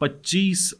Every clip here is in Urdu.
26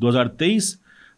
2023,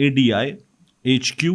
ADI HQ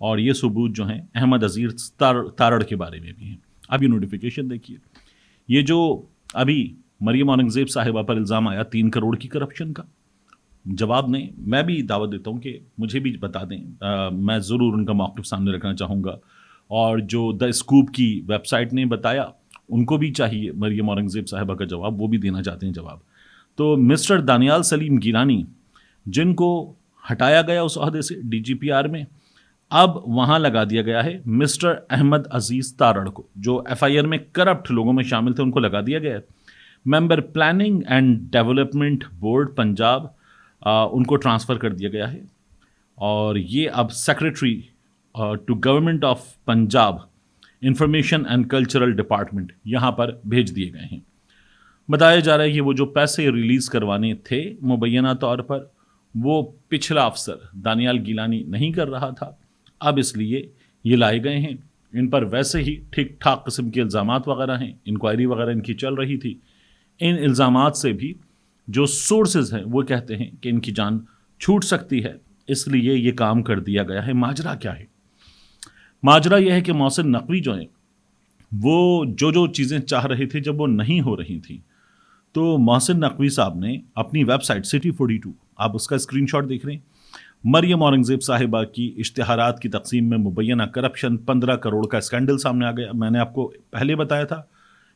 اور یہ ثبوت جو ہیں احمد عزیز تارڑ کے بارے میں بھی ہیں. اب یہ نوٹیفیکیشن دیکھیے. یہ جو ابھی مریم اورنگزیب صاحبہ پر الزام آیا 3 کروڑ کی کرپشن کا، جواب نہیں. میں بھی دعوت دیتا ہوں کہ مجھے بھی بتا دیں، میں ضرور ان کا موقف سامنے رکھنا چاہوں گا. اور جو دا اسکوپ کی ویب سائٹ نے بتایا ان کو بھی چاہیے مریم اورنگزیب صاحبہ کا جواب، وہ بھی دینا چاہتے ہیں جواب. تو مسٹر دانیال سلیم گیلانی جن کو ہٹایا گیا اس عہدے سے ڈی جی پی آر میں، اب وہاں لگا دیا گیا ہے مسٹر احمد عزیز تارڑ کو، جو ایف آئی آر میں کرپٹ لوگوں میں شامل تھے، ان کو لگا دیا گیا ہے. Member planning and development board Punjab, ان کو ٹرانسفر کر دیا گیا ہے. اور یہ اب secretary to government of Punjab information and cultural department یہاں پر بھیج دیے گئے ہیں. بتایا جا رہا ہے کہ وہ جو پیسے ریلیز کروانے تھے مبینہ طور پر وہ پچھلا افسر دانیال گیلانی نہیں کر رہا تھا، اب اس لیے یہ لائے گئے ہیں. ان پر ویسے ہی ٹھیک ٹھاک قسم کے الزامات وغیرہ ہیں، انکوائری وغیرہ ان کی چل رہی تھی. ان الزامات سے بھی جو سورسز ہیں وہ کہتے ہیں کہ ان کی جان چھوٹ سکتی ہے، اس لیے یہ کام کر دیا گیا ہے. ماجرا کیا ہے؟ ماجرا یہ ہے کہ محسن نقوی جو ہیں وہ جو چیزیں چاہ رہے تھے جب وہ نہیں ہو رہی تھیں، تو محسن نقوی صاحب نے اپنی ویب سائٹ سٹی 42، آپ اس کا اسکرین شاٹ دیکھ رہے ہیں، مریم اورنگزیب صاحبہ کی اشتہارات کی تقسیم میں مبینہ کرپشن 15 کروڑ کا اسکینڈل سامنے آ گیا. میں نے آپ کو پہلے بتایا تھا،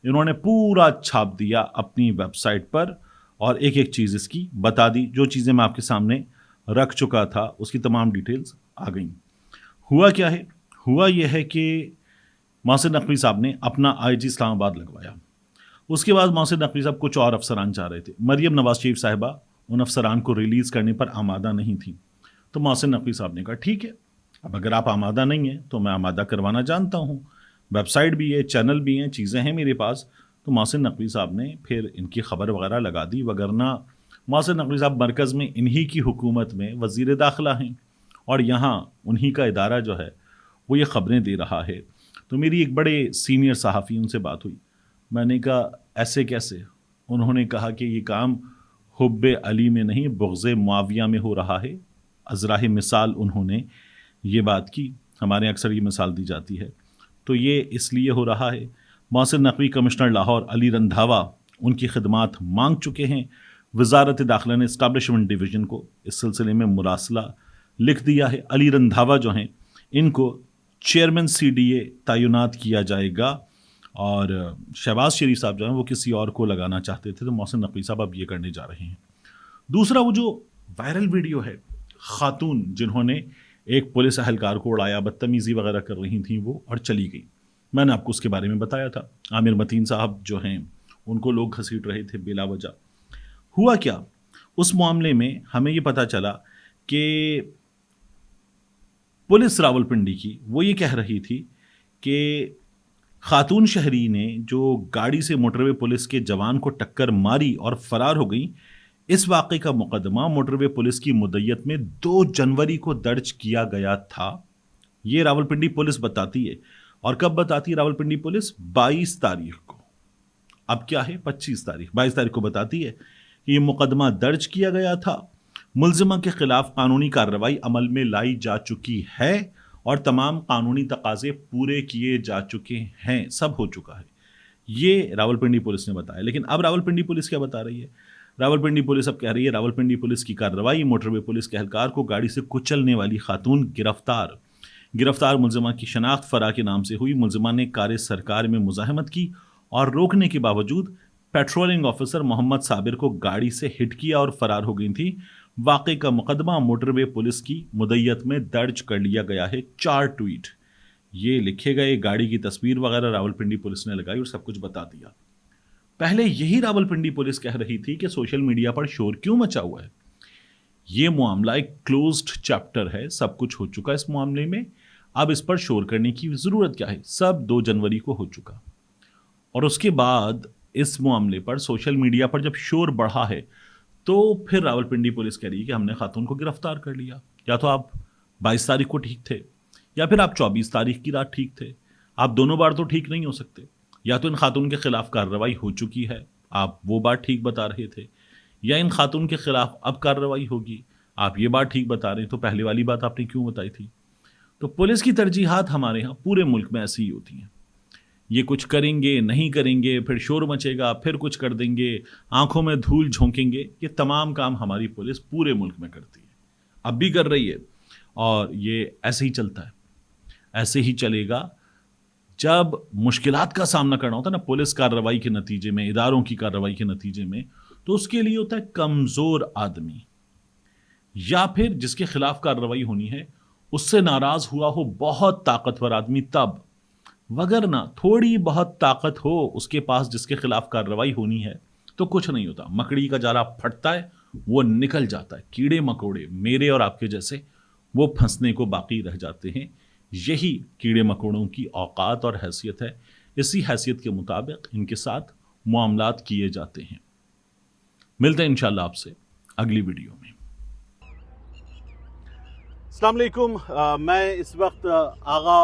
انہوں نے پورا چھاپ دیا اپنی ویب سائٹ پر اور ایک ایک چیز اس کی بتا دی. جو چیزیں میں آپ کے سامنے رکھ چکا تھا اس کی تمام ڈیٹیلز آ گئیں. ہوا کیا ہے؟ ہوا یہ ہے کہ محسن نقوی صاحب نے اپنا آئی جی اسلام آباد لگوایا. اس کے بعد محسن نقوی صاحب کچھ اور افسران چاہ رہے تھے. مریم نواز شریف صاحبہ ان افسران کو ریلیز کرنے پر آمادہ نہیں تھی. تو محسن نقوی صاحب نے کہا ٹھیک ہے، اب اگر آپ آمادہ نہیں ہیں تو میں آمادہ کروانا جانتا ہوں، ویب سائٹ بھی ہے، چینل بھی ہیں، چیزیں ہیں میرے پاس. تو محسن نقوی صاحب نے پھر ان کی خبر وغیرہ لگا دی. وگرنہ محسن نقوی صاحب مرکز میں انہی کی حکومت میں وزیر داخلہ ہیں اور یہاں انہی کا ادارہ جو ہے وہ یہ خبریں دے رہا ہے. تو میری ایک بڑے سینئر صحافی ان سے بات ہوئی، میں نے کہا ایسے کیسے؟ انہوں نے کہا کہ یہ کام حب علی میں نہیں بغض معاویہ میں ہو رہا ہے. ازراہ مثال انہوں نے یہ بات کی، ہمارے اکثر یہ مثال دی جاتی ہے. تو یہ اس لیے ہو رہا ہے. محسن نقوی کمشنر لاہور علی رندھاوا ان کی خدمات مانگ چکے ہیں. وزارت داخلہ نے اسٹیبلشمنٹ ڈویژن کو اس سلسلے میں مراسلہ لکھ دیا ہے. علی رندھاوا جو ہیں ان کو چیئرمین سی ڈی اے تعینات کیا جائے گا، اور شہباز شریف صاحب جو ہیں وہ کسی اور کو لگانا چاہتے تھے، تو محسن نقوی صاحب اب یہ کرنے جا رہے ہیں. دوسرا وہ جو وائرل ویڈیو ہے، خاتون جنہوں نے ایک پولیس اہلکار کو اڑایا، بدتمیزی وغیرہ کر رہی تھیں وہ اور چلی گئی. میں نے آپ کو اس کے بارے میں بتایا تھا. عامر متین صاحب جو ہیں ان کو لوگ گھسیٹ رہے تھے بلا وجہ. ہوا کیا اس معاملے میں؟ ہمیں یہ پتہ چلا کہ پولیس راولپنڈی کی وہ یہ کہہ رہی تھی کہ خاتون شہری نے جو گاڑی سے موٹر وے پولیس کے جوان کو ٹکر ماری اور فرار ہو گئی، اس واقعے کا مقدمہ موٹر وے پولیس کی مدیت میں 2 جنوری کو درج کیا گیا تھا. یہ راولپنڈی پولیس بتاتی ہے. اور کب بتاتی ہے راولپنڈی پولیس؟ 22 تاریخ کو. اب کیا ہے 25 تاریخ، 22 تاریخ کو بتاتی ہے کہ یہ مقدمہ درج کیا گیا تھا، ملزمہ کے خلاف قانونی کارروائی عمل میں لائی جا چکی ہے اور تمام قانونی تقاضے پورے کیے جا چکے ہیں، سب ہو چکا ہے. یہ راولپنڈی پولیس نے بتایا. لیکن اب راولپنڈی پولیس کیا بتا رہی ہے؟ راولپنڈی پولیس اب کہہ رہی ہے راولپنڈی پولیس کی کارروائی، موٹر وے پولیس کے اہلکار کو گاڑی سے کچلنے والی خاتون گرفتار ملزمہ کی شناخت فرا کے نام سے ہوئی. ملزمہ نے کار سرکار میں مزاحمت کی اور روکنے کے باوجود پیٹرولنگ آفیسر محمد صابر کو گاڑی سے ہٹ کیا اور فرار ہو گئی تھی. واقعے کا مقدمہ موٹر وے پولیس کی مدیت میں درج کر لیا گیا ہے. 4 ٹویٹ یہ لکھے گئے، گاڑی کی تصویر وغیرہ راولپنڈی پولیس نے لگائی اور سب کچھ بتا دیا. پہلے یہی راولپنڈی پولیس کہہ رہی تھی کہ سوشل میڈیا پر شور کیوں مچا ہوا ہے. یہ معاملہ ایک کلوزڈ چیپٹر ہے، سب کچھ ہو چکا اس معاملے میں، اب اس پر شور کرنے کی ضرورت کیا ہے؟ سب 2 جنوری کو ہو چکا. اور اس کے بعد اس معاملے پر سوشل میڈیا پر جب شور بڑھا ہے تو پھر راولپنڈی پولیس کہہ رہی ہے کہ ہم نے خاتون کو گرفتار کر لیا. یا تو آپ 22 تاریخ کو ٹھیک تھے یا پھر آپ 24 تاریخ کی رات ٹھیک تھے. آپ دونوں بار تو ٹھیک نہیں ہو سکتے. یا تو ان خاتون کے خلاف کارروائی ہو چکی ہے، آپ وہ بات ٹھیک بتا رہے تھے، یا ان خاتون کے خلاف اب کارروائی ہوگی، آپ یہ بات ٹھیک بتا رہے ہیں. تو پہلے والی بات آپ نے کیوں بتائی تھی؟ تو پولیس کی ترجیحات ہمارے ہاں پورے ملک میں ایسی ہی ہوتی ہیں. یہ کچھ کریں گے, نہیں کریں گے, پھر شور مچے گا, پھر کچھ کر دیں گے, آنکھوں میں دھول جھونکیں گے. یہ تمام کام ہماری پولیس پورے ملک میں کرتی ہے, اب بھی کر رہی ہے, اور یہ ایسے ہی چلتا ہے, ایسے ہی چلے گا. جب مشکلات کا سامنا کرنا ہوتا ہے نا پولیس کارروائی کے نتیجے میں, اداروں کی کارروائی کے نتیجے میں, تو اس کے لیے ہوتا ہے کمزور آدمی, یا پھر جس کے خلاف کارروائی ہونی ہے اس سے ناراض ہوا ہو بہت طاقتور آدمی تب. وگرنہ تھوڑی بہت طاقت ہو اس کے پاس جس کے خلاف کارروائی ہونی ہے تو کچھ نہیں ہوتا. مکڑی کا جالا پھٹتا ہے, وہ نکل جاتا ہے, کیڑے مکوڑے میرے اور آپ کے جیسے وہ پھنسنے کو باقی رہ جاتے ہیں. یہی کیڑے مکوڑوں کی اوقات اور حیثیت ہے, اسی حیثیت کے مطابق ان کے ساتھ معاملات کیے جاتے ہیں. ملتے ہیں انشاءاللہ آپ سے اگلی ویڈیو میں. السلام علیکم. میں اس وقت آغا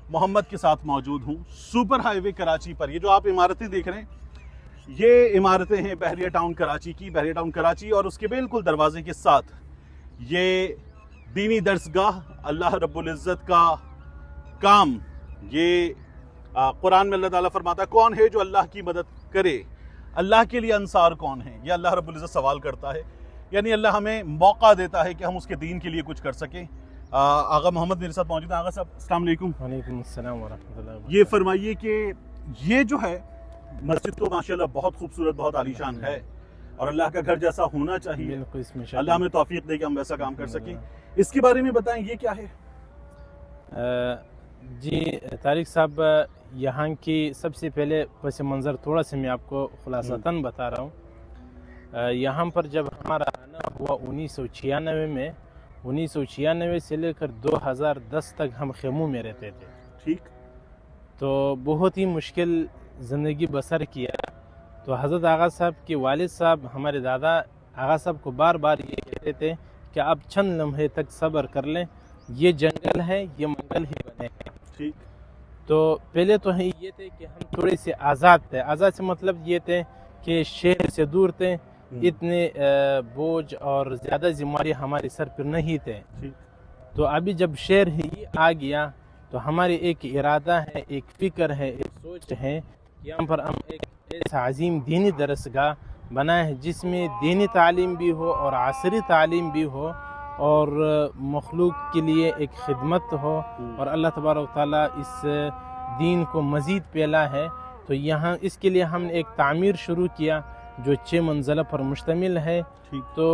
محمد کے ساتھ موجود ہوں سپر ہائی وے کراچی پر. یہ جو آپ عمارتیں دیکھ رہے ہیں یہ عمارتیں ہیں بحریہ ٹاؤن کراچی کی. بحریہ ٹاؤن کراچی اور اس کے بالکل دروازے کے ساتھ یہ دینی درسگاہ, اللہ رب العزت کا کام. یہ قرآن میں اللہ تعالیٰ فرماتا ہے کون ہے جو اللہ کی مدد کرے, اللہ کے لیے انصار کون ہیں, یہ اللہ رب العزت سوال کرتا ہے. یعنی اللہ ہمیں موقع دیتا ہے کہ ہم اس کے دین کے لیے کچھ کر سکیں. آغا محمد میرے ساتھ موجود ہیں. آغا صاحب السلام علیکم. وعلیکم السلام ورحمۃ اللہ. یہ فرمائیے کہ یہ جو ہے مسجد تو ماشاءاللہ بہت خوبصورت, بہت عالیشان ہے, اور اللہ کا گھر جیسا ہونا چاہیے. بالکل, اس میں اللہ ہمیں توفیق دے کہ ہم ویسا کام کر سکیں. اس کے بارے میں بتائیں یہ کیا ہے؟ جی طارق صاحب, یہاں کی سب سے پہلے پس منظر تھوڑا سا میں آپ کو خلاصتاً بتا رہا ہوں. یہاں پر جب ہمارا آنا ہوا 1996 میں, 1996 سے لے کر 2010 تک ہم خیموں میں رہتے تھے. ٹھیک. تو بہت ہی مشکل زندگی بسر کیا. تو حضرت آغا صاحب کے والد صاحب ہمارے دادا آغا صاحب کو بار بار یہ کہتے تھے کہ آپ چند لمحے تک صبر کر لیں, یہ جنگل ہے, یہ منگل ہی بنے ہیں. ٹھیک. تو پہلے تو یہ تھے کہ ہم تھوڑے سے آزاد تھے. آزاد سے مطلب یہ تھے کہ شہر سے دور تھے, اتنے بوجھ اور زیادہ ذمہ داری ہمارے سر پر نہیں تھے. تو ابھی جب شہر ہی آ گیا تو ہمارے ایک ارادہ ہے, ایک فکر ہے, ایک سوچ ہے کہ یہاں پر ہم ایک ایسا عظیم دینی درسگاہ بنائے ہیں جس میں دینی تعلیم بھی ہو اور عصری تعلیم بھی ہو, اور مخلوق کے لیے ایک خدمت ہو, اور اللہ تبارک و تعالیٰ اس دین کو مزید پھیلا ہے. تو یہاں اس کے لیے ہم نے ایک تعمیر شروع کیا جو 6 منزلہ پر مشتمل ہے. تو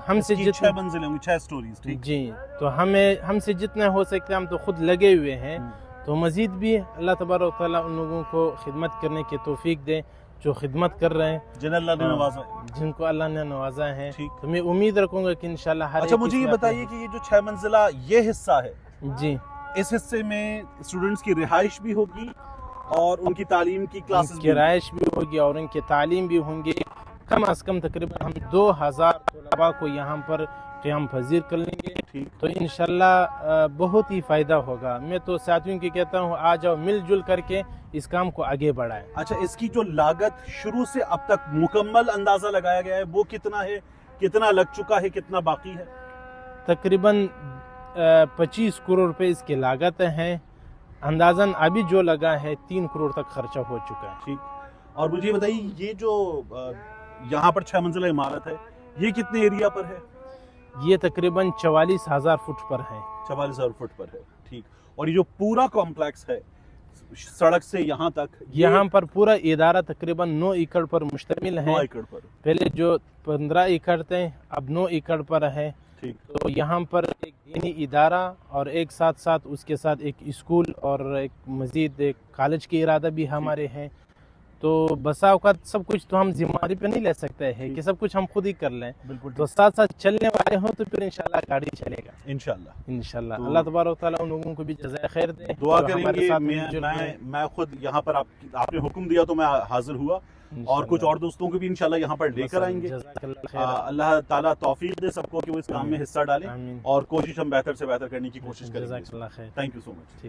ہم سے جتنے 6 منزلیں ہوں گی, 6 سٹوریز. جی, تو ہم سے جتنا ہو سکتا ہے ہم تو خود لگے ہوئے ہیں. تو مزید بھی اللہ تبارک و تعالیٰ ان لوگوں کو خدمت کرنے کی توفیق دے جو خدمت کر رہے ہیں, جن اللہ نے نوازا, جن کو اللہ نے نوازا ہے. تو میں امید رکھوں گا کہ انشاءاللہ ہر اچھا مجھے یہ بتائیے کہ یہ جو 6 منزلہ یہ حصہ ہے, جی, اس حصے میں اسٹوڈنٹس کی رہائش بھی ہوگی اور ان کی تعلیم کی کلاسز کی رہائش بھی ہوگی اور ان کی تعلیم بھی ہوں گی. کم از کم تقریباً ہم 2000 طلباء کو یہاں پر قیام پذیر کر لیں گے. تو انشاءاللہ بہت ہی فائدہ ہوگا. میں تو ساتھیوں کی کہتا ہوں آ جاؤ, مل جل کر کے اس کام کو آگے بڑھائیں. اچھا, اس کی جو لاگت شروع سے اب تک مکمل اندازہ لگایا گیا ہے وہ کتنا ہے, کتنا لگ چکا ہے, کتنا باقی ہے؟ تقریباً 25 کروڑ روپے اس کی لاگت ہیں. اندازاً ابھی جو لگا ہے 3 کروڑ تک خرچہ ہو چکا ہے. ٹھیک. اور مجھے بتائیے یہ جو یہاں پر 6 منزلہ عمارت ہے یہ کتنے ایریا پر ہے؟ یہ تقریباً 44,000 فٹ پر ہے. 44,000 فٹ پر ہے. ٹھیک. اور یہ جو پورا کمپلیکس ہے سڑک سے یہاں تک, یہاں پر پورا ادارہ تقریباً 9 ایکڑ پر مشتمل ہے. 9 ایکڑ پر. پہلے جو 15 ایکڑ تھے اب 9 ایکڑ پر ہے. ٹھیک. تو یہاں پر ایک دینی ادارہ اور ایک ساتھ ساتھ اس کے ساتھ ایک اسکول اور ایک مزید ایک کالج کی ارادہ بھی ہمارے ہیں. تو بسا اوقات سب کچھ تو ہم ذمہ داری پہ نہیں لے سکتے ہیں کہ سب کچھ ہم خود ہی کر لیں. بالکل. تو ساتھ ساتھ چلنے والے ہوں تو پھر انشاءاللہ گاڑی چلے گا. انشاءاللہ اللہ تبارک و تعالیٰ ان لوگوں کو بھی جزائے خیر دے. دعا کریں گے. میں خود یہاں پر آپ نے حکم دیا تو میں حاضر ہوا, اور کچھ اور دوستوں کو بھی انشاءاللہ یہاں پر لے کر آئیں گے. اللہ تعالیٰ توفیق دے سب کو کہ وہ اس کام میں حصہ ڈالیں اور کوشش ہم بہتر سے بہتر کرنے کی کوشش کریں گے. Thank you so much.